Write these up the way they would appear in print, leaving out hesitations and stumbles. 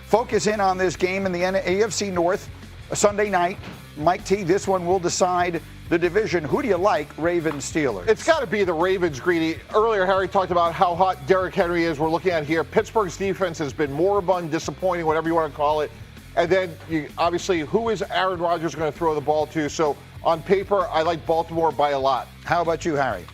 focus in on this game in the AFC North, Sunday night. Mike T, this one will decide the division. Who do you like, Ravens, Steelers? It's got to be the Ravens, Greedy. Earlier, Harry talked about how hot Derrick Henry is. We're looking at here. Pittsburgh's defense has been moribund, disappointing, whatever you want to call it. And then, obviously, who is Aaron Rodgers going to throw the ball to? So, on paper, I like Baltimore by a lot. How about you, Harry?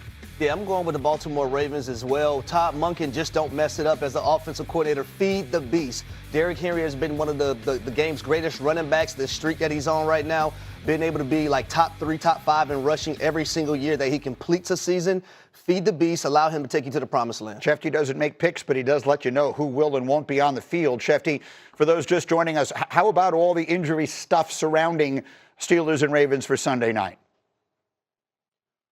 Yeah, I'm going with the Baltimore Ravens as well. Todd Monken, just don't mess it up as the offensive coordinator. Feed the beast. Derrick Henry has been one of the game's greatest running backs, the streak that he's on right now. Been able to be like top 3, top 5 in rushing every single year that he completes a season. Feed the beast. Allow him to take you to the promised land. Shefty doesn't make picks, but he does let you know who will and won't be on the field. Shefty, for those just joining us, how about all the injury stuff surrounding Steelers and Ravens for Sunday night?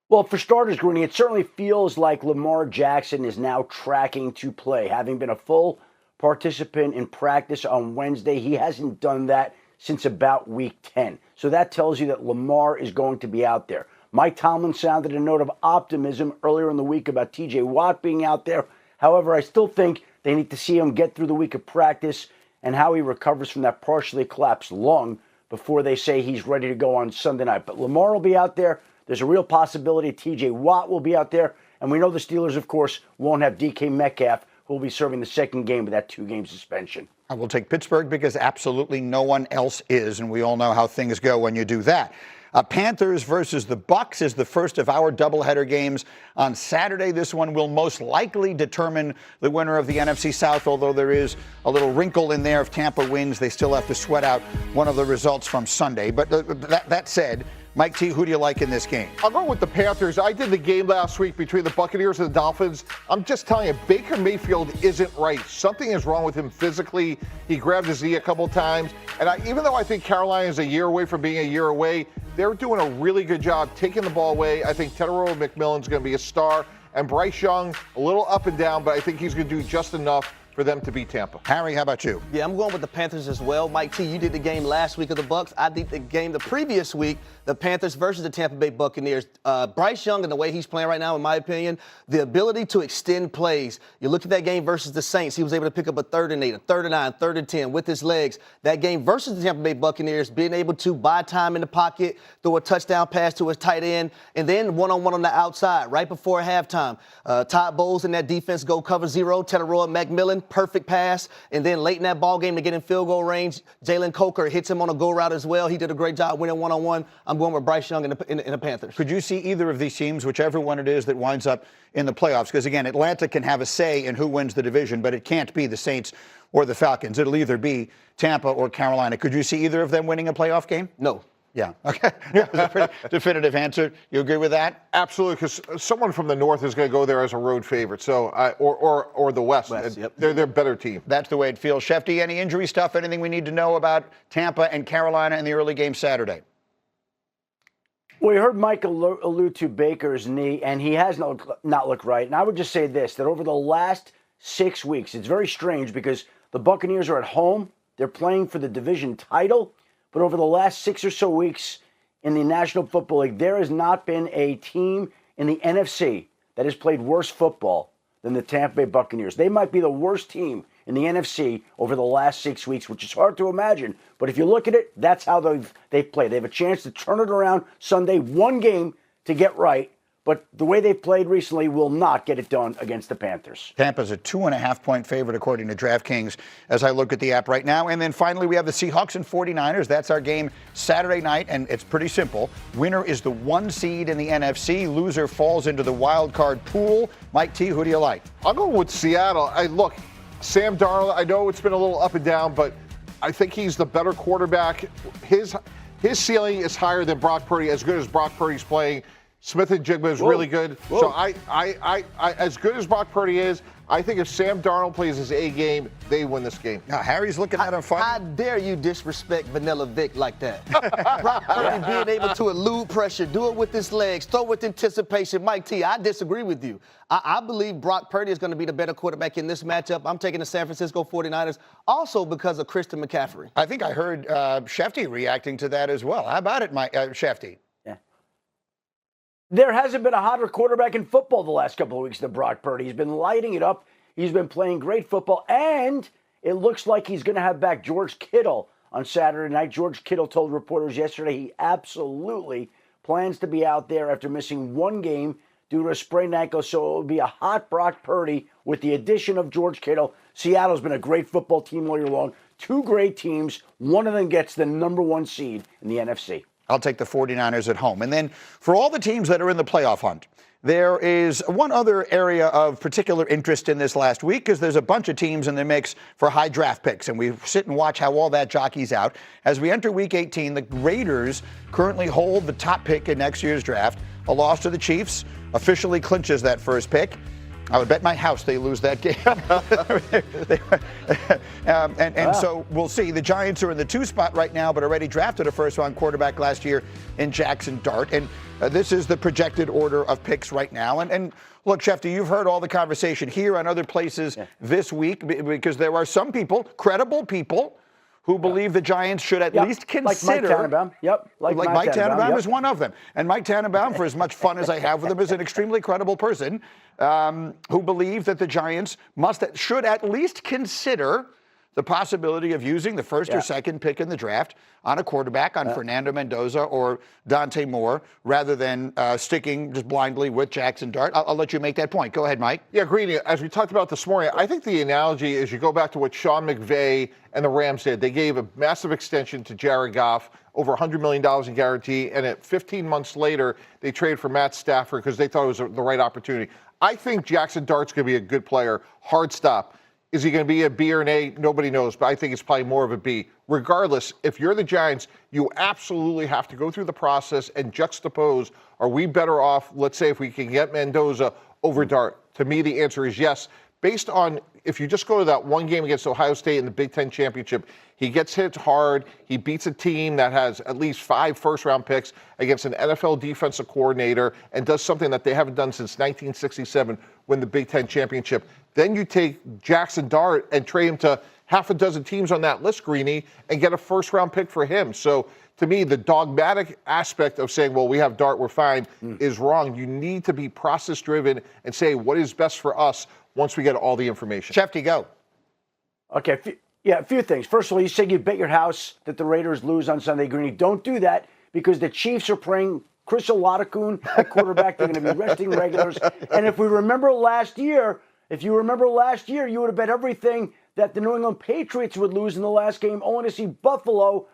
Well, for starters, Greeny, it certainly feels like Lamar Jackson is now tracking to play. Having been a full participant in practice on Wednesday, he hasn't done that since about week 10. So that tells you that Lamar is going to be out there. Mike Tomlin sounded a note of optimism earlier in the week about TJ Watt being out there. However, I still think they need to see him get through the week of practice and how he recovers from that partially collapsed lung before they say he's ready to go on Sunday night. But Lamar will be out there. There's a real possibility TJ Watt will be out there. And we know the Steelers, of course, won't have DK Metcalf, who will be serving the second game of that 2-game suspension. I will take Pittsburgh because absolutely no one else is, and we all know how things go when you do that. Panthers versus the Bucs is the first of our doubleheader games on Saturday. This one will most likely determine the winner of the NFC South, although there is a little wrinkle in there. If Tampa wins, they still have to sweat out one of the results from Sunday. But that said, Mike T, who do you like in this game? I'll go with the Panthers. I did the game last week between the Buccaneers and the Dolphins. I'm just telling you, Baker Mayfield isn't right. Something is wrong with him physically. He grabbed his knee a couple times. And even though I think Carolina is a year away from being a year away, they're doing a really good job taking the ball away. I think Tedero McMillan's going to be a star. And Bryce Young, a little up and down, but I think he's going to do just enough for them to beat Tampa. Harry, how about you? Yeah, I'm going with the Panthers as well. Mike T, you did the game last week of the Bucs. I did the game the previous week, the Panthers versus the Tampa Bay Buccaneers. Bryce Young and the way he's playing right now, in my opinion, the ability to extend plays. You look at that game versus the Saints. He was able to pick up a 3rd and 8, a 3rd and 9, 3rd and 10 with his legs. That game versus the Tampa Bay Buccaneers, being able to buy time in the pocket, throw a touchdown pass to his tight end, and then one-on-one on the outside right before halftime. Todd Bowles and that defense go cover 0. Tedero McMillan, perfect pass. And then late in that ball game to get in field goal range, Jalen Coker hits him on a go route as well. He did a great job winning one-on-one. I'm going with Bryce Young in the Panthers. Could you see either of these teams, whichever one it is that winds up in the playoffs? Because, again, Atlanta can have a say in who wins the division, but it can't be the Saints or the Falcons. It'll either be Tampa or Carolina. Could you see either of them winning a playoff game? No. Yeah. Okay. That's a pretty definitive answer. You agree with that? Absolutely, because someone from the North is going to go there as a road favorite. So, or the West. Yep. They're a better team. That's the way it feels. Shefty, any injury stuff? Anything we need to know about Tampa and Carolina in the early game Saturday? Well, you heard Mike allude to Baker's knee, and he has not looked right. And I would just say this, that over the last 6 weeks, it's very strange because the Buccaneers are at home. They're playing for the division title. But over the last 6 or so weeks in the National Football League, there has not been a team in the NFC that has played worse football than the Tampa Bay Buccaneers. They might be the worst team in the NFC over the last 6 weeks, which is hard to imagine. But if you look at it, that's how they've played. They have a chance to turn it around Sunday, one game to get right. But the way they've played recently will not get it done against the Panthers. Tampa's a 2.5-point favorite, according to DraftKings, as I look at the app right now. And then finally, we have the Seahawks and 49ers. That's our game Saturday night, and it's pretty simple. Winner is the 1 seed in the NFC. Loser falls into the wild card pool. Mike T, who do you like? I'll go with Seattle. Look, Sam Darnold, I know it's been a little up and down, but I think he's the better quarterback. His ceiling is higher than Brock Purdy, as good as Brock Purdy's playing. Smith and Jigba is really good. Whoa. So I as good as Brock Purdy is, I think if Sam Darnold plays his A game, they win this game. Now, Harry's looking at him funny. How dare you disrespect Vanilla Vic like that? Brock Purdy being able to elude pressure, do it with his legs, throw with anticipation. Mike T, I disagree with you. I believe Brock Purdy is going to be the better quarterback in this matchup. I'm taking the San Francisco 49ers also because of Christian McCaffrey. I think I heard Shefty reacting to that as well. How about it, Shefty? There hasn't been a hotter quarterback in football the last couple of weeks than Brock Purdy. He's been lighting it up. He's been playing great football. And It looks like he's going to have back George Kittle on Saturday night. George Kittle told reporters yesterday he absolutely plans to be out there after missing one game due to a sprained ankle, so it will be a hot Brock Purdy with the addition of George Kittle. Seattle's been a great football team all year long. Two great teams. One of them gets the #1 seed in the NFC. I'll take the 49ers at home. And then for all the teams that are in the playoff hunt, there is one other area of particular interest in this last week because there's a bunch of teams in the mix for high draft picks, and we sit and watch how all that jockeys out. As we enter Week 18, the Raiders currently hold the top pick in next year's draft. A loss to the Chiefs officially clinches that first pick. I would bet my house they lose that game. So we'll see. The Giants are in the 2 spot right now, but already drafted a first-round quarterback last year in Jackson Dart. And this is the projected order of picks right now. And look, Schefter, you've heard all the conversation here and other places this week because there are some people, credible people, who believe the Giants should at least consider. Like Mike Tannenbaum. Yep. Like Mike Tannenbaum is one of them. And Mike Tannenbaum, for as much fun as I have with him, is an extremely credible person who believes that the Giants should at least consider the possibility of using the first or second pick in the draft on a quarterback, on Fernando Mendoza or Dante Moore, rather than sticking just blindly with Jackson Dart. I'll let you make that point. Go ahead, Mike. Yeah, Greeny, as we talked about this morning, I think the analogy is you go back to what Sean McVay and the Rams did. They gave a massive extension to Jared Goff, over $100 million in guarantee, and at 15 months later, they traded for Matt Stafford because they thought it was the right opportunity. I think Jackson Dart's going to be a good player, hard stop. Is he going to be a B or an A? Nobody knows, but I think it's probably more of a B. Regardless, if you're the Giants, you absolutely have to go through the process and juxtapose, are we better off, let's say, if we can get Mendoza over Dart? To me, the answer is yes. Based on, if you just go to that one game against Ohio State in the Big Ten Championship, he gets hit hard. He beats a team that has at least 5 first-round picks against an NFL defensive coordinator and does something that they haven't done since 1967, win the Big Ten Championship. Then you take Jackson Dart and trade him to half a dozen teams on that list, Greeny, and get a first-round pick for him. So to me, the dogmatic aspect of saying, well, we have Dart, we're fine, is wrong. You need to be process-driven and say what is best for us once we get all the information. Shefty, go. Okay, a few things. First of all, you said you bet your house that the Raiders lose on Sunday, Greeny. Don't do that because the Chiefs are playing Chris Olakun at quarterback. They're going to be resting regulars. And if you remember last year, you would have bet everything that the New England Patriots would lose in the last game, only to see Buffalo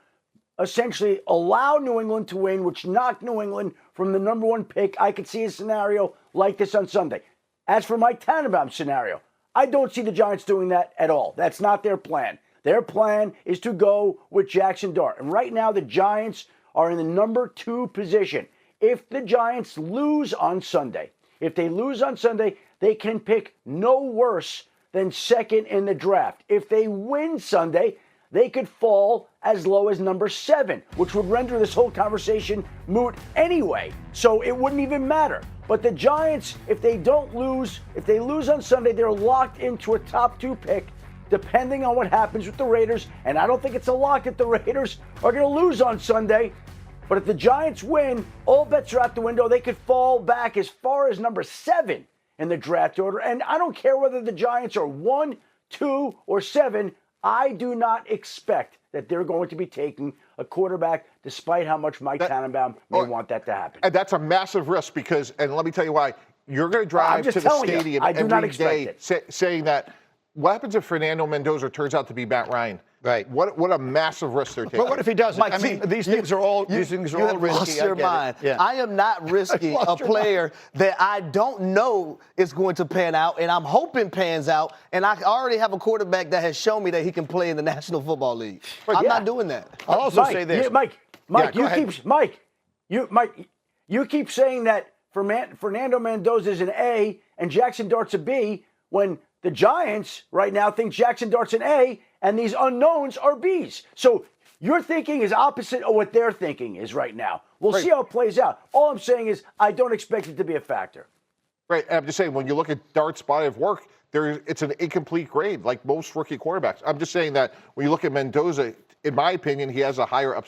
essentially allow New England to win, which knocked New England from the #1 pick. I could see a scenario like this on Sunday. As for Mike Tannenbaum's scenario, I don't see the Giants doing that at all. That's not their plan. Their plan is to go with Jackson Dart. And right now, the Giants are in the #2 position. If the Giants lose on Sunday, they can pick no worse than second in the draft. If they win Sunday, they could fall as low as #7, which would render this whole conversation moot anyway. So it wouldn't even matter. But the Giants, if they lose on Sunday, they're locked into a top 2 pick, depending on what happens with the Raiders. And I don't think it's a lock that the Raiders are going to lose on Sunday. But if the Giants win, all bets are out the window. They could fall back as far as #7 in the draft order. And I don't care whether the Giants are 1, 2, or 7. I do not expect that they're going to be taking a quarterback, despite how much Mike Tannenbaum may want that to happen. And that's a massive risk because, and let me tell you why, you're going to drive to the stadium every day saying that, what happens if Fernando Mendoza turns out to be Matt Ryan? Right. What a massive risk they're taking. But what if he doesn't? Mike, I mean, these things are all risky. Lost your mind. Yeah. I am not risking a player that I don't know is going to pan out, and I'm hoping pans out. And I already have a quarterback that has shown me that he can play in the National Football League. I'm not doing that. I'll also say this, Mike, you keep saying that Fernando Mendoza is an A and Jackson Dart's a B, when the Giants right now think Jackson Dart's an A and these unknowns are Bs. So your thinking is opposite of what their thinking is right now. We'll see how it plays out. All I'm saying is I don't expect it to be a factor. Right. And I'm just saying, when you look at Dart's body of work, it's an incomplete grade, like most rookie quarterbacks. I'm just saying that when you look at Mendoza, in my opinion, he has a higher upside.